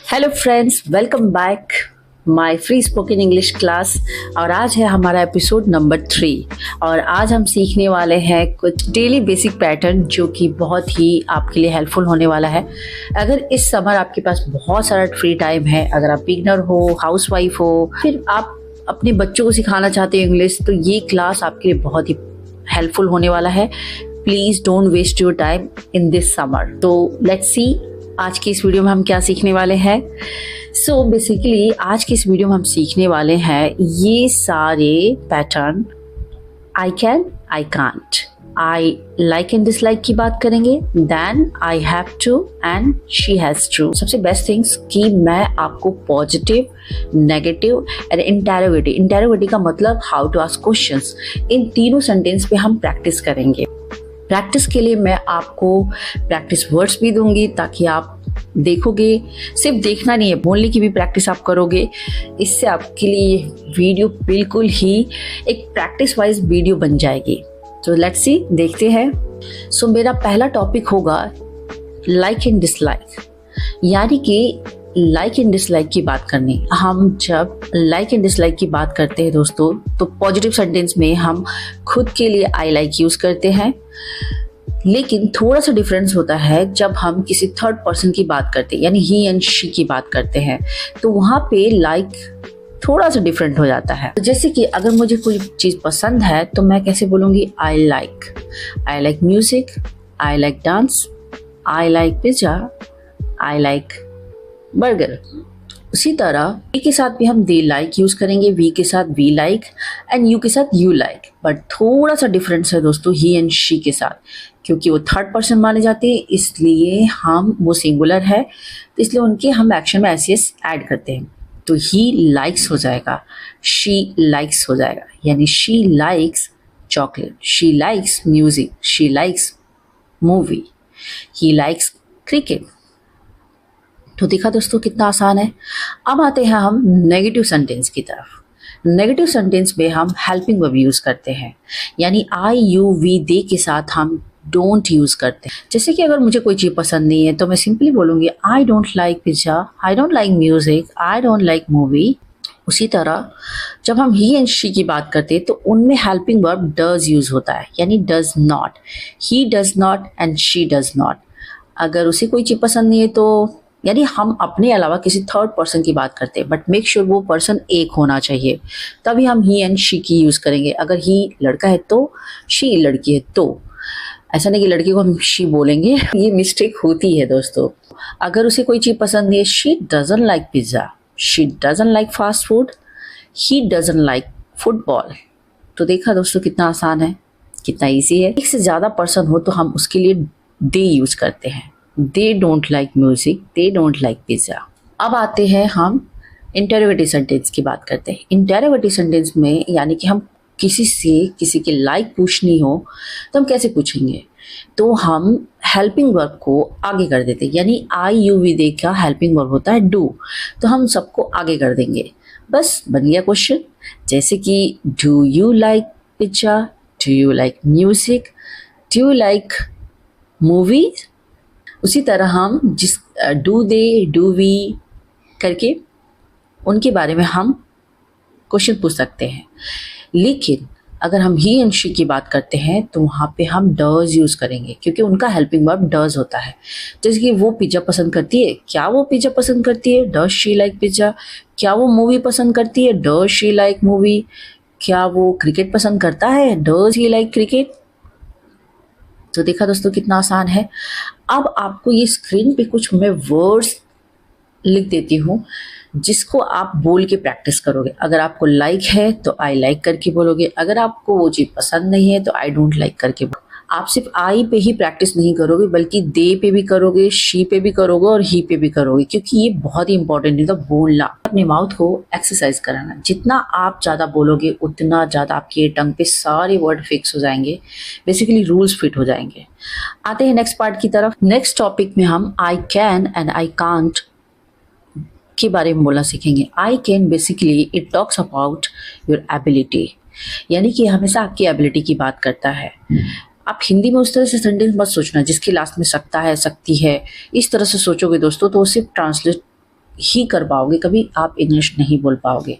Hello friends, welcome back my free spoken English class. और आज है हमारा एपिसोड नंबर 3 और आज हम सीखने वाले हैं कुछ डेली बेसिक पैटर्न जो कि बहुत ही आपके लिए हेल्पफुल होने वाला है। अगर इस समर आपके पास बहुत सारा फ्री टाइम है, अगर आप बिगनर हो, हाउसवाइफ हो, फिर आप अपने बच्चों को सिखाना चाहते हो इंग्लिश, तो ये क्लास आपके लिए बहुत ही हेल्पफुल होने वाला है। Please don't waste your time in this summer. तो लेट्स सी आज की इस वीडियो में हम क्या सीखने वाले हैं। सो बेसिकली आज की इस वीडियो में हम सीखने वाले हैं ये सारे pattern. I can, I can't, I like and dislike की बात करेंगे, then I have to and she has to. सबसे बेस्ट थिंग्स कि मैं आपको पॉजिटिव, नेगेटिव एंड इंटेरोगेटिव का मतलब हाउ टू आस्क क्वेश्चंस, इन तीनों सेंटेंस पे हम प्रैक्टिस करेंगे। प्रैक्टिस के लिए मैं आपको प्रैक्टिस वर्ड्स भी दूंगी ताकि आप देखोगे, सिर्फ देखना नहीं है, बोलने की भी प्रैक्टिस आप करोगे। इससे आपके लिए वीडियो बिल्कुल ही एक प्रैक्टिस वाइज वीडियो बन जाएगी। तो लेट्स सी, देखते हैं। सो मेरा पहला टॉपिक होगा लाइक एंड डिसलाइक, यानी कि लाइक एंड डिसलाइक की बात करनी। हम जब लाइक एंड डिसलाइक की बात करते हैं दोस्तों, तो पॉजिटिव सेंटेंस में हम खुद के लिए आई लाइक यूज करते हैं, लेकिन थोड़ा सा डिफरेंस होता है जब हम किसी थर्ड पर्सन की बात करते हैं, यानी ही एंड शी की बात करते हैं, तो वहां पे लाइक थोड़ा सा डिफरेंट हो जाता है। जैसे कि अगर मुझे कोई चीज पसंद है तो मैं कैसे बोलूंगी, I like music, I like dance, I like pizza, I like burger. उसी तरह ए के साथ भी हम दे लाइक यूज करेंगे, वी के साथ वी लाइक एंड यू के साथ यू लाइक। बट थोड़ा सा डिफरेंस है दोस्तों ही एंड शी के साथ, क्योंकि वो थर्ड पर्सन माने जाते हैं, इसलिए हम, वो सिंगुलर है तो इसलिए उनके हम एक्शन में एस एस ऐड करते हैं। तो ही लाइक्स हो जाएगा, शी लाइक्स हो जाएगा, यानी she likes chocolate, she likes music, she likes movie, he likes cricket. तो देखा दोस्तों कितना आसान है। अब आते हैं हम नेगेटिव सेंटेंस की तरफ। नेगेटिव सेंटेंस में हम हेल्पिंग वर्ब यूज करते हैं, यानी आई यू वी दे के साथ हम डोंट यूज करते हैं। जैसे कि अगर मुझे कोई चीज पसंद नहीं है तो मैं सिंपली बोलूंगी I don't like pizza, I don't like music, I don't like movie. उसी तरह जब हम ही एंड शी की बात करते हैं तो उनमें हेल्पिंग वर्ब डज यूज होता है, यानी does not, he does not and she does not. अगर उसे कोई चीज पसंद नहीं है तो, यानी हम अपने अलावा किसी थर्ड पर्सन की बात करते हैं, बट मेक श्योर वो पर्सन एक होना चाहिए, तभी हम ही एंड शी की यूज करेंगे। अगर ही लड़का है तो, शी लड़की है तो, ऐसा नहीं कि लड़की को हम शी बोलेंगे, ये मिस्टेक होती है दोस्तों। अगर उसे कोई चीज पसंद नहीं है, she doesn't like pizza, she doesn't like fast food, he doesn't like football. तो देखा दोस्तों कितना आसान है, कितना ईजी है। एक से ज्यादा पर्सन हो तो हम उसके लिए दे यूज करते हैं, they don't like music, they don't like pizza. अब आते हैं हम इंटेरोगेटिव सेंटेंस की बात करते हैं। इंटेरोगेटिव सेंटेंस में यानी कि हम किसी से किसी के लाइक पूछनी हो तो हम कैसे पूछेंगे, तो हम हेल्पिंग वर्ब को आगे कर देते हैं, यानी आई यू वी दे का हेल्पिंग वर्ब होता है डू, तो हम सबको आगे कर देंगे, बस बन गया क्वेश्चन। जैसे कि do you like pizza, do you like music, do you like movies. उसी तरह हम जिस डू दे, डू वी करके उनके बारे में हम क्वेश्चन पूछ सकते हैं। लेकिन अगर हम ही एंड शी की बात करते हैं तो वहाँ पे हम डज यूज करेंगे, क्योंकि उनका हेल्पिंग वर्ब डज होता है। जैसे कि वो पिज्जा पसंद करती है, क्या वो पिज्जा पसंद करती है, डज शी लाइक पिज्जा। क्या वो मूवी पसंद करती है, डज शी लाइक मूवी। क्या वो क्रिकेट पसंद करता है, डज ही लाइक क्रिकेट। तो देखा दोस्तों कितना आसान है। अब आपको ये स्क्रीन पे कुछ मैं वर्ड्स लिख देती हूँ जिसको आप बोल के प्रैक्टिस करोगे। अगर आपको लाइक है तो आई लाइक करके बोलोगे, अगर आपको वो चीज़ पसंद नहीं है तो आई डोंट लाइक करके बोलोगे। आप सिर्फ आई पे ही प्रैक्टिस नहीं करोगे, बल्कि दे पे भी करोगे, शी पे भी करोगे और ही पे भी करोगे, क्योंकि ये बहुत ही इंपॉर्टेंट है। तो बोलना, अपने माउथ को एक्सरसाइज कराना, जितना आप ज़्यादा बोलोगे उतना ज़्यादा आपके टंग पे सारे वर्ड फिक्स हो जाएंगे, बेसिकली रूल्स फिट हो जाएंगे। आते हैं नेक्स्ट पार्ट की तरफ। नेक्स्ट टॉपिक में हम I can and I can't के बारे में बोलना सीखेंगे। I can basically it talks about your ability, यानी कि हमेशा आपकी एबिलिटी की बात करता है। आप हिंदी में उस तरह से सेंटेंस मत सोचना जिसके लास्ट में सकता है, सकती है, इस तरह से सोचोगे दोस्तों तो वो सिर्फ ट्रांसलेट ही कर पाओगे, कभी आप इंग्लिश नहीं बोल पाओगे।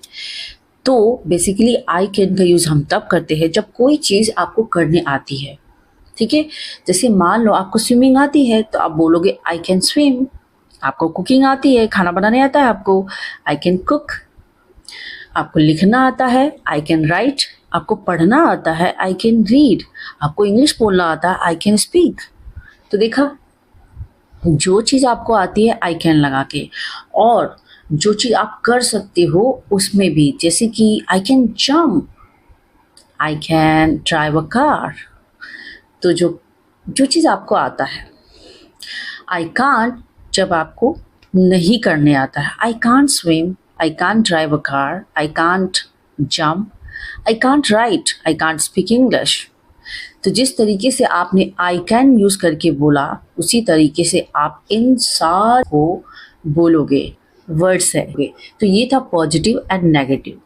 तो बेसिकली आई कैन का यूज़ हम तब करते हैं जब कोई चीज़ आपको करने आती है, ठीक है। जैसे मान लो आपको स्विमिंग आती है तो आप बोलोगे आई कैन स्विम। आपको कुकिंग आती है, खाना बनाने आता है आपको, आई कैन कुक। आपको लिखना आता है, आई कैन राइट। आपको पढ़ना आता है, आई कैन रीड। आपको इंग्लिश बोलना आता है, आई कैन स्पीक। तो देखा, जो चीज़ आपको आती है आई कैन लगा के, और जो चीज़ आप कर सकते हो उसमें भी, जैसे कि I can jump, I can drive a car. तो जो जो चीज़ आपको आता है। आई कांट जब आपको नहीं करने आता है, I can't swim, I can't drive a car, I can't jump, I can't right, I can't speak English. तो जिस तरीके से आपने आई कैन यूज़ करके बोला, उसी तरीके से आप इन सार को बोलोगे, वर्ड्स है। तो ये था पॉजिटिव एंड नेगेटिव।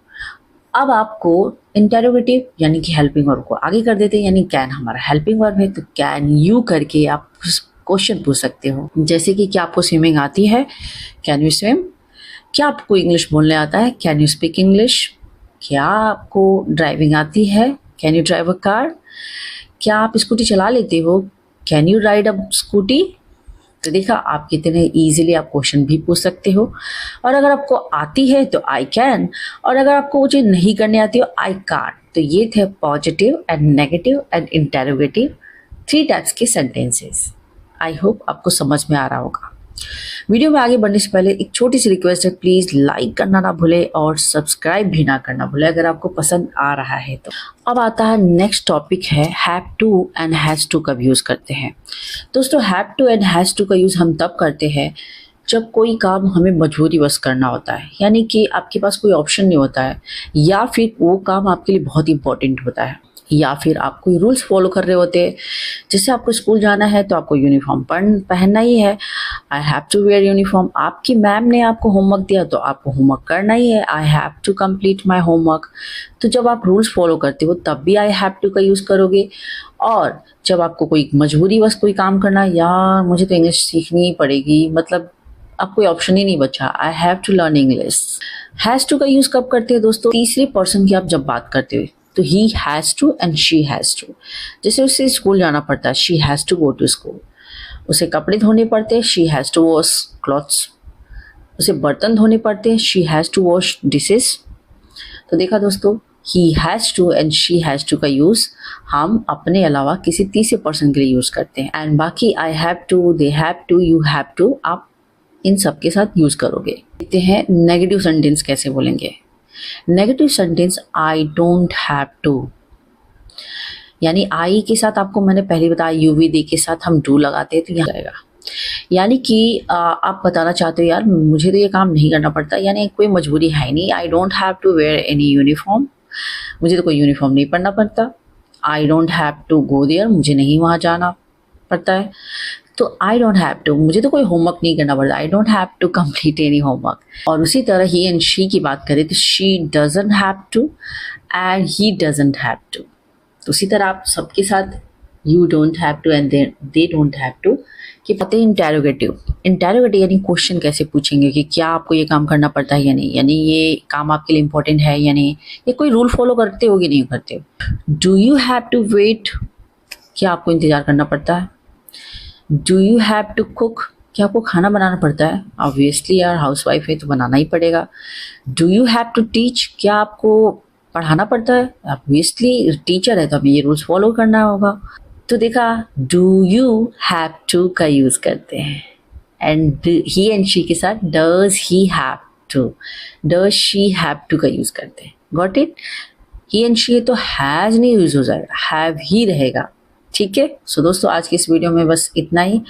अब आपको इंटेरोगेटिव यानी कि हेल्पिंग वर्ब को आगे कर देते हैं, यानी कैन हमारा हेल्पिंग वर्ब है, तो कैन यू करके आप क्वेश्चन पूछ सकते हो। जैसे कि क्या आपको स्विमिंग आती है, कैन यू स्विम। क्या आपको इंग्लिश बोलने आता है, कैन यू स्पीक इंग्लिश। क्या आपको ड्राइविंग आती है, can you drive a car. क्या आप स्कूटी चला लेते हो, can you ride a scooty. तो देखा, आप कितने इजीली आप क्वेश्चन भी पूछ सकते हो। और अगर आपको आती है तो आई कैन, और अगर आपको वो चीज़ नहीं करने आती हो, आई कांट। तो ये थे positive and negative and interrogative 3 types के सेंटेंसेस। आई होप आपको समझ में आ रहा होगा। वीडियो में आगे बढ़ने से पहले एक छोटी सी रिक्वेस्ट है, प्लीज़ लाइक करना ना भूले और सब्सक्राइब भी ना करना भूले अगर आपको पसंद आ रहा है तो। अब आता है नेक्स्ट टॉपिक है have to and has to कब यूज़ करते हैं। दोस्तों, have to and has to का यूज़ हम तब करते हैं जब कोई काम हमें मजबूरीवश करना होता है, यानी कि आपके पास कोई ऑप्शन नहीं होता है, या फिर वो काम आपके लिए बहुत इंपॉर्टेंट होता है, या फिर आप कोई रूल्स फॉलो कर रहे होते हैं। जैसे आपको स्कूल जाना है तो आपको यूनिफॉर्म पहनना ही है, I have to wear uniform. आपकी मैम ने आपको होमवर्क दिया तो आपको होमवर्क करना ही है, I have to complete my homework. तो जब आप रूल्स फॉलो करते हो तब भी आई हैव टू का यूज़ करोगे। और जब आपको कोई मजबूरीवश कोई काम करना, यार मुझे तो इंग्लिश सीखनी ही पड़ेगी, मतलब अब कोई ऑप्शन ही नहीं बचा, I have to learn English. Has to का यूज़ कब करते हैं दोस्तों, तीसरे पर्सन की आप जब बात करते हो, तो he has to and she has to. जैसे उसे स्कूल जाना पड़ता है, she has to go to school. उसे कपड़े धोने पड़ते हैं, she has to wash clothes. उसे बर्तन धोने पड़ते हैं, she has to wash dishes. तो देखा दोस्तों, he has to and she has to का यूज़ हम अपने अलावा किसी तीसरे पर्सन के लिए यूज़ करते हैं। एंड बाकी I have to, they have to, you have to, आप इन सब के साथ यूज़ करोगे। देखते हैं नेगेटिव सेंटेंस कैसे बोलेंगे। Negative sentence I don't have to, यानी आई के साथ आपको मैंने पहले बताया यूवीडी के साथ हम डू लगाते हैं तो यहाँ जाएगा। यानी कि आप बताना चाहते हो यार मुझे तो ये काम नहीं करना पड़ता, यानी कोई मजबूरी है नहीं। I don't have to wear any uniform, मुझे तो कोई यूनिफॉर्म नहीं पहनना पड़ता। I don't have to go there, मुझे नहीं वहाँ जाना पड़ता है। तो आई डोंट हैव टू, मुझे तो कोई होमवर्क नहीं करना पड़ता, I don't have to complete any homework. और उसी तरह ही एंड शी की बात करें तो she doesn't have to and he doesn't have to. तो उसी तरह आप सबके साथ you don't have to and they don't have to कि पता है। इंटेरोगेटिव यानी क्वेश्चन कैसे पूछेंगे कि क्या आपको ये काम करना पड़ता है या नहीं, यानी ये काम आपके लिए इंपॉर्टेंट है या नहीं, ये कोई रूल फॉलो करते हो कि नहीं करते हो। Do you have to wait, क्या आपको इंतज़ार करना पड़ता है। Do you have to cook, क्या आपको खाना बनाना पड़ता है। ऑब्वियसली यार हाउस वाइफ है तो बनाना ही पड़ेगा। Do you have to teach, क्या आपको पढ़ाना पड़ता है। ऑब्वियसली टीचर है तो हमें ये रूल्स फॉलो करना होगा। तो देखा, डू यू हैव टू का यूज़ करते हैं। एंड ही एंड शी के साथ does he have to, does she have to का यूज़ करते हैं। Got it. He and she तो हैज़ नहीं यूज़ हो जाएगा, हैव ही रहेगा। ठीक है। सो दोस्तों आज की इस वीडियो में बस इतना ही।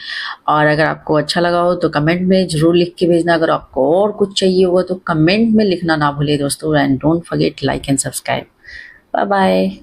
और अगर आपको अच्छा लगा हो तो कमेंट में ज़रूर लिख के भेजना। अगर आपको और कुछ चाहिए होगा तो कमेंट में लिखना ना भूलिए दोस्तों। And don't forget like and subscribe. Bye bye.